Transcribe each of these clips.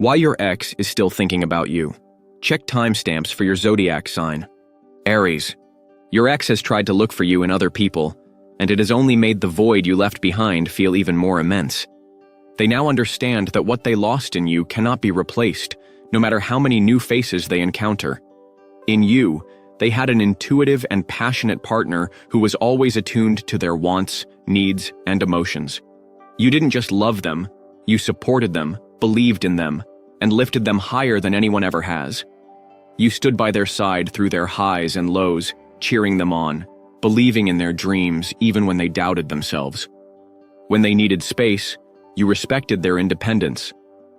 Why your ex is still thinking about you. Check timestamps for your zodiac sign. Aries. Your ex has tried to look for you in other people, and it has only made the void you left behind feel even more immense. They now understand that what they lost in you cannot be replaced, no matter how many new faces they encounter. In you, they had an intuitive and passionate partner who was always attuned to their wants, needs, and emotions. You didn't just love them, you supported them, believed in them, and lifted them higher than anyone ever has. You stood by their side through their highs and lows, cheering them on, believing in their dreams even when they doubted themselves. When they needed space, you respected their independence,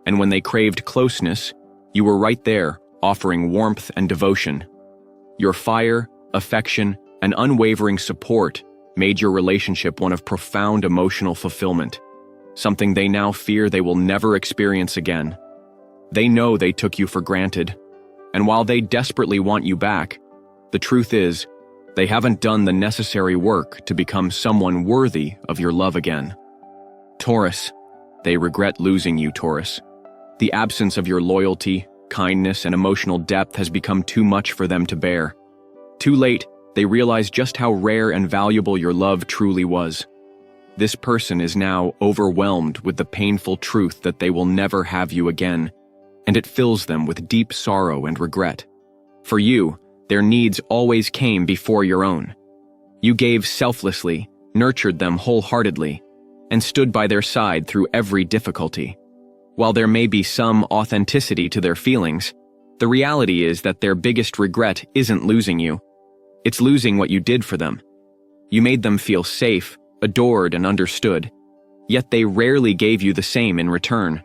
and when they craved closeness, you were right there, offering warmth and devotion. Your fire, affection, and unwavering support made your relationship one of profound emotional fulfillment, something they now fear they will never experience again. They know they took you for granted, and while they desperately want you back, the truth is, they haven't done the necessary work to become someone worthy of your love again. Taurus. They regret losing you, Taurus. The absence of your loyalty, kindness, and emotional depth has become too much for them to bear. Too late, they realize just how rare and valuable your love truly was. This person is now overwhelmed with the painful truth that they will never have you again, and it fills them with deep sorrow and regret. For you, their needs always came before your own. You gave selflessly, nurtured them wholeheartedly, and stood by their side through every difficulty. While there may be some authenticity to their feelings, the reality is that their biggest regret isn't losing you. It's losing what you did for them. You made them feel safe, adored, and understood, yet they rarely gave you the same in return.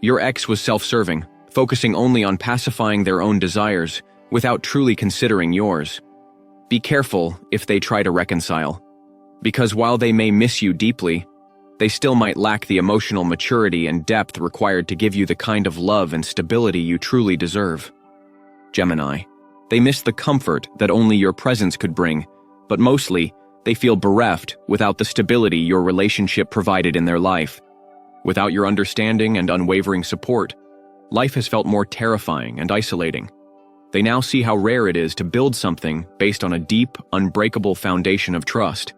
Your ex was self-serving, focusing only on pacifying their own desires, without truly considering yours. Be careful if they try to reconcile, because while they may miss you deeply, they still might lack the emotional maturity and depth required to give you the kind of love and stability you truly deserve. Gemini. They miss the comfort that only your presence could bring, but mostly, they feel bereft without the stability your relationship provided in their life. Without your understanding and unwavering support, life has felt more terrifying and isolating. They now see how rare it is to build something based on a deep, unbreakable foundation of trust,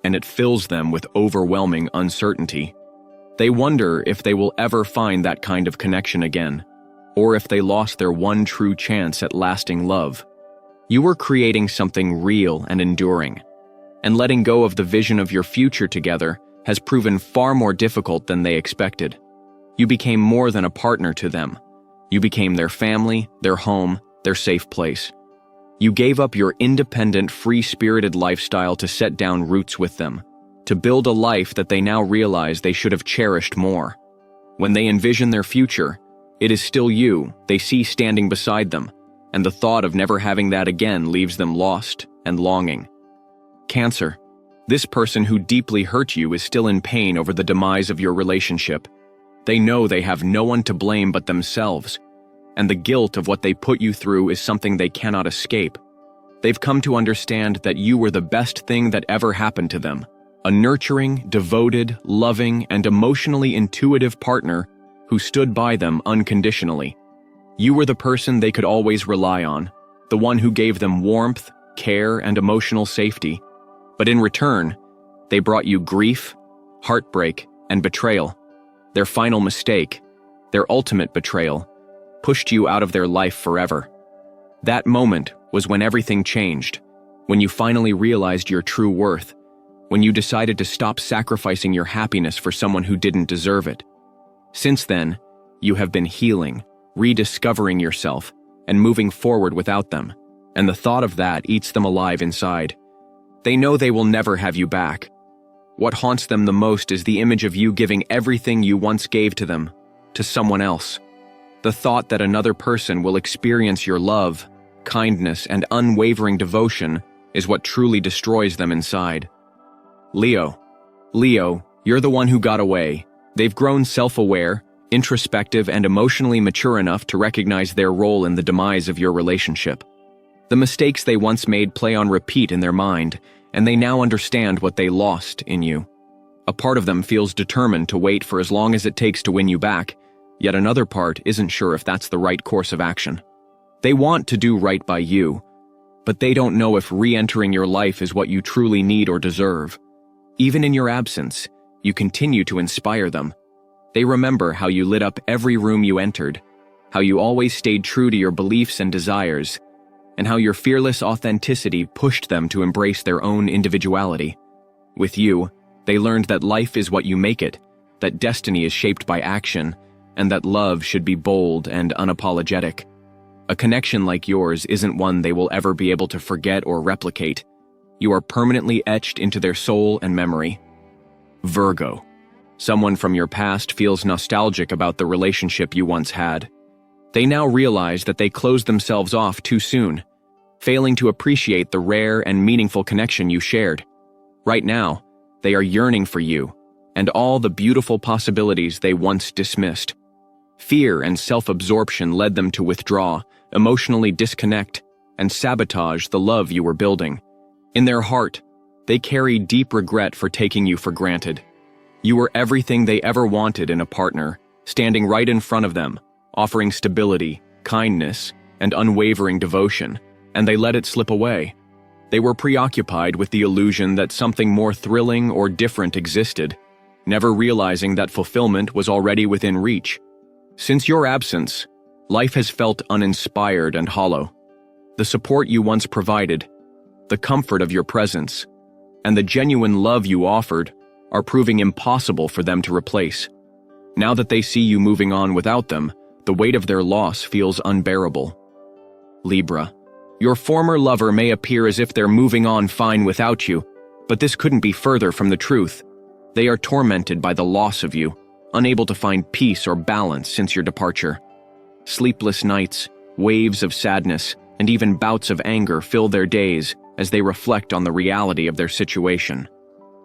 and it fills them with overwhelming uncertainty. They wonder if they will ever find that kind of connection again, or if they lost their one true chance at lasting love. You were creating something real and enduring, and letting go of the vision of your future together has proven far more difficult than they expected. You became more than a partner to them. You became their family, their home, their safe place. You gave up your independent, free-spirited lifestyle to set down roots with them, to build a life that they now realize they should have cherished more. When they envision their future, it is still you they see standing beside them, and the thought of never having that again leaves them lost and longing. Cancer. This person who deeply hurt you is still in pain over the demise of your relationship. They know they have no one to blame but themselves, and the guilt of what they put you through is something they cannot escape. They've come to understand that you were the best thing that ever happened to them, a nurturing, devoted, loving, and emotionally intuitive partner who stood by them unconditionally. You were the person they could always rely on, the one who gave them warmth, care, and emotional safety. But in return, they brought you grief, heartbreak, and betrayal. Their final mistake, their ultimate betrayal, pushed you out of their life forever. That moment was when everything changed, when you finally realized your true worth, when you decided to stop sacrificing your happiness for someone who didn't deserve it. Since then, you have been healing, rediscovering yourself, and moving forward without them, and the thought of that eats them alive inside. They know they will never have you back. What haunts them the most is the image of you giving everything you once gave to them, to someone else. The thought that another person will experience your love, kindness, and unwavering devotion is what truly destroys them inside. Leo. Leo, you're the one who got away. They've grown self-aware, introspective, and emotionally mature enough to recognize their role in the demise of your relationship. The mistakes they once made play on repeat in their mind, and they now understand what they lost in you. A part of them feels determined to wait for as long as it takes to win you back, Yet another part isn't sure if that's the right course of action. They want to do right by you, but they don't know if re-entering your life is what you truly need or deserve. Even in your absence, you continue to inspire them. They remember how you lit up every room you entered, how you always stayed true to your beliefs and desires, and how your fearless authenticity pushed them to embrace their own individuality. With you, they learned that life is what you make it, that destiny is shaped by action, and that love should be bold and unapologetic. A connection like yours isn't one they will ever be able to forget or replicate. You are permanently etched into their soul and memory. Virgo. Someone from your past feels nostalgic about the relationship you once had. They now realize that they closed themselves off too soon, failing to appreciate the rare and meaningful connection you shared. Right now, they are yearning for you and all the beautiful possibilities they once dismissed. Fear and self-absorption led them to withdraw, emotionally disconnect, and sabotage the love you were building. In their heart, they carry deep regret for taking you for granted. You were everything they ever wanted in a partner, standing right in front of them, offering stability, kindness, and unwavering devotion, and they let it slip away. They were preoccupied with the illusion that something more thrilling or different existed, never realizing that fulfillment was already within reach. Since your absence, life has felt uninspired and hollow. The support you once provided, the comfort of your presence, and the genuine love you offered are proving impossible for them to replace. Now that they see you moving on without them, the weight of their loss feels unbearable. Libra. Your former lover may appear as if they're moving on fine without you, but this couldn't be further from the truth. They are tormented by the loss of you, unable to find peace or balance since your departure. Sleepless nights, waves of sadness, and even bouts of anger fill their days as they reflect on the reality of their situation.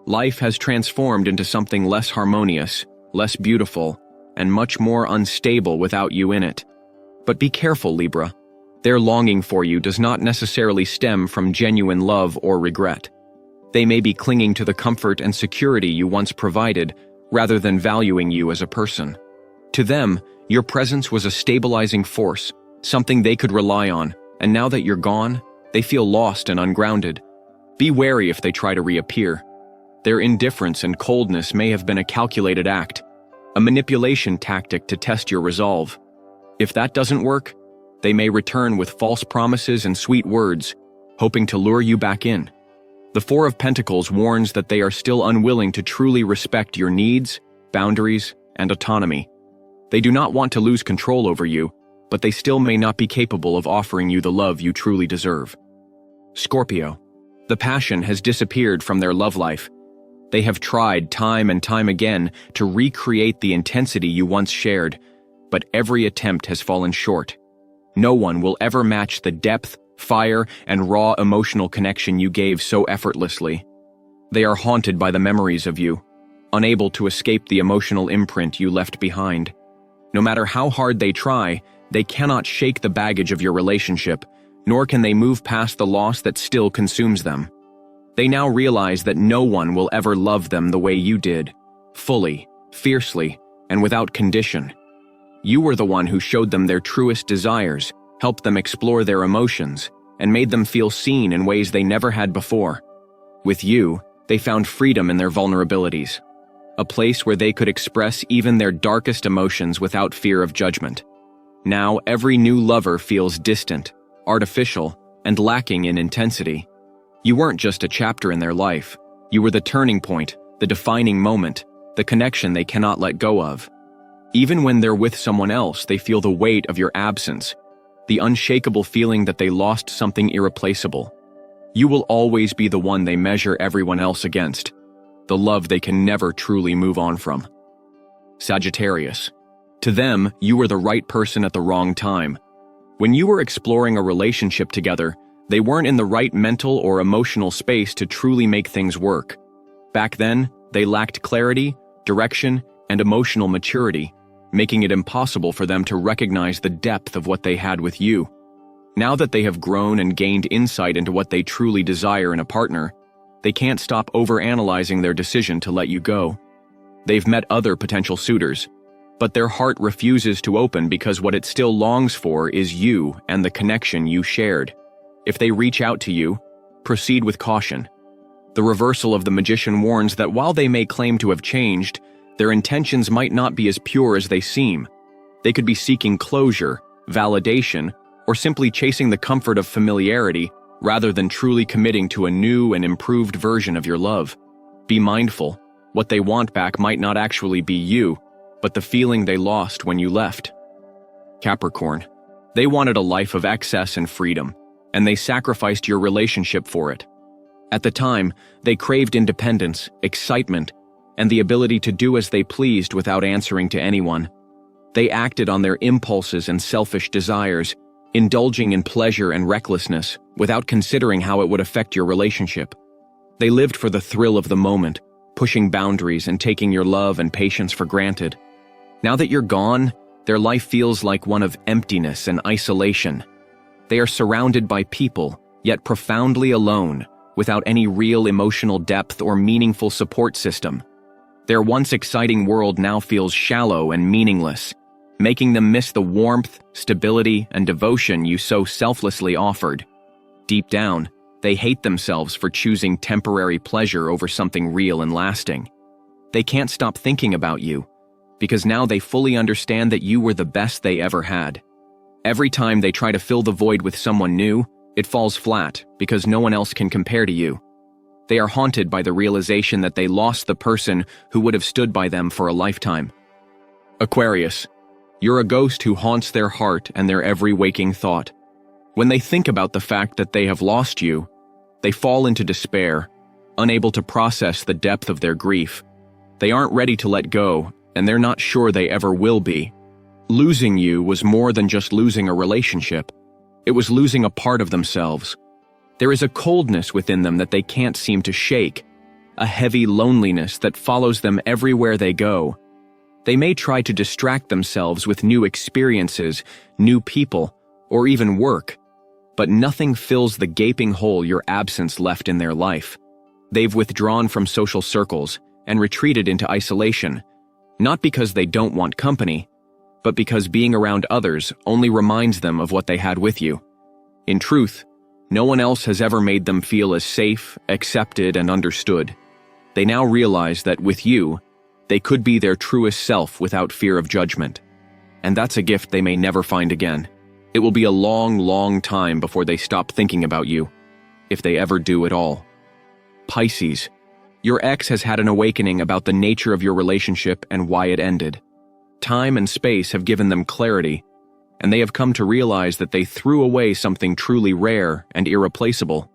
Life has transformed into something less harmonious, less beautiful, and much more unstable without you in it. But be careful, Libra. Their longing for you does not necessarily stem from genuine love or regret. They may be clinging to the comfort and security you once provided, rather than valuing you as a person. To them, your presence was a stabilizing force, something they could rely on, and now that you're gone, they feel lost and ungrounded. Be wary if they try to reappear. Their indifference and coldness may have been a calculated act, a manipulation tactic to test your resolve. If that doesn't work, they may return with false promises and sweet words, hoping to lure you back in. The Four of Pentacles warns that they are still unwilling to truly respect your needs, boundaries, and autonomy. They do not want to lose control over you, but they still may not be capable of offering you the love you truly deserve. Scorpio. The passion has disappeared from their love life. They have tried time and time again to recreate the intensity you once shared, but every attempt has fallen short. No one will ever match the depth, fire, and raw emotional connection you gave so effortlessly. They are haunted by the memories of you, unable to escape the emotional imprint you left behind. No matter how hard they try, they cannot shake the baggage of your relationship, nor can they move past the loss that still consumes them. They now realize that no one will ever love them the way you did, fully, fiercely, and without condition. You were the one who showed them their truest desires, helped them explore their emotions, and made them feel seen in ways they never had before. With you, they found freedom in their vulnerabilities, a place where they could express even their darkest emotions without fear of judgment. Now, every new lover feels distant, artificial, and lacking in intensity. You weren't just a chapter in their life. You were the turning point, the defining moment, the connection they cannot let go of. Even when they're with someone else, they feel the weight of your absence, the unshakable feeling that they lost something irreplaceable. You will always be the one they measure everyone else against, the love they can never truly move on from. Sagittarius. To them, you were the right person at the wrong time. When you were exploring a relationship together, they weren't in the right mental or emotional space to truly make things work. Back then, they lacked clarity, direction, and emotional maturity, making it impossible for them to recognize the depth of what they had with you. Now that they have grown and gained insight into what they truly desire in a partner, they can't stop overanalyzing their decision to let you go. They've met other potential suitors, But their heart refuses to open because what it still longs for is you and the connection you shared. If they reach out to you, proceed with caution. The reversal of the magician warns that while they may claim to have changed, their intentions might not be as pure as they seem. They could be seeking closure, validation, or simply chasing the comfort of familiarity rather than truly committing to a new and improved version of your love. Be mindful, what they want back might not actually be you, but the feeling they lost when you left. Capricorn. They wanted a life of excess and freedom, and they sacrificed your relationship for it. At the time, they craved independence, excitement, and the ability to do as they pleased without answering to anyone. They acted on their impulses and selfish desires, indulging in pleasure and recklessness without considering how it would affect your relationship. They lived for the thrill of the moment, pushing boundaries and taking your love and patience for granted. Now that you're gone, their life feels like one of emptiness and isolation. They are surrounded by people, yet profoundly alone, without any real emotional depth or meaningful support system. Their once exciting world now feels shallow and meaningless, making them miss the warmth, stability, and devotion you so selflessly offered. Deep down, they hate themselves for choosing temporary pleasure over something real and lasting. They can't stop thinking about you, because now they fully understand that you were the best they ever had. Every time they try to fill the void with someone new, it falls flat because no one else can compare to you. They are haunted by the realization that they lost the person who would have stood by them for a lifetime. Aquarius. You're a ghost who haunts their heart and their every waking thought. When they think about the fact that they have lost you, they fall into despair, unable to process the depth of their grief. They aren't ready to let go, and they're not sure they ever will be. Losing you was more than just losing a relationship. It was losing a part of themselves. There is a coldness within them that they can't seem to shake, a heavy loneliness that follows them everywhere they go. They may try to distract themselves with new experiences, new people, or even work, but nothing fills the gaping hole your absence left in their life. They've withdrawn from social circles and retreated into isolation, not because they don't want company, but because being around others only reminds them of what they had with you. In truth, no one else has ever made them feel as safe, accepted, and understood. They now realize that with you, they could be their truest self without fear of judgment. And that's a gift they may never find again. It will be a long, long time before they stop thinking about you, if they ever do at all. Pisces. Your ex has had an awakening about the nature of your relationship and why it ended. Time and space have given them clarity, and they have come to realize that they threw away something truly rare and irreplaceable.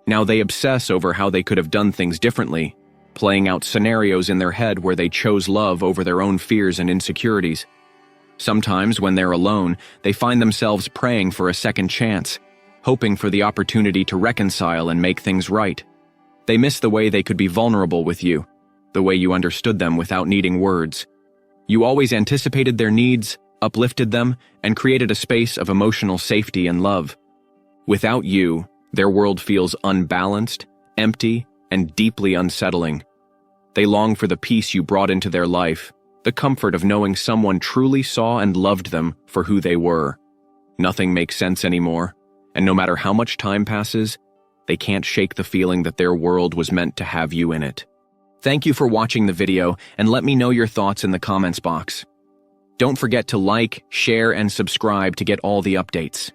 Now they obsess over how they could have done things differently, playing out scenarios in their head where they chose love over their own fears and insecurities. Sometimes, when they're alone, they find themselves praying for a second chance, hoping for the opportunity to reconcile and make things right. They miss the way they could be vulnerable with you, the way you understood them without needing words. You always anticipated their needs, uplifted them, and created a space of emotional safety and love. Without you, their world feels unbalanced, empty, and deeply unsettling. They long for the peace you brought into their life, the comfort of knowing someone truly saw and loved them for who they were. Nothing makes sense anymore, and no matter how much time passes, they can't shake the feeling that their world was meant to have you in it. Thank you for watching the video, and let me know your thoughts in the comments box. Don't forget to like, share, and subscribe to get all the updates.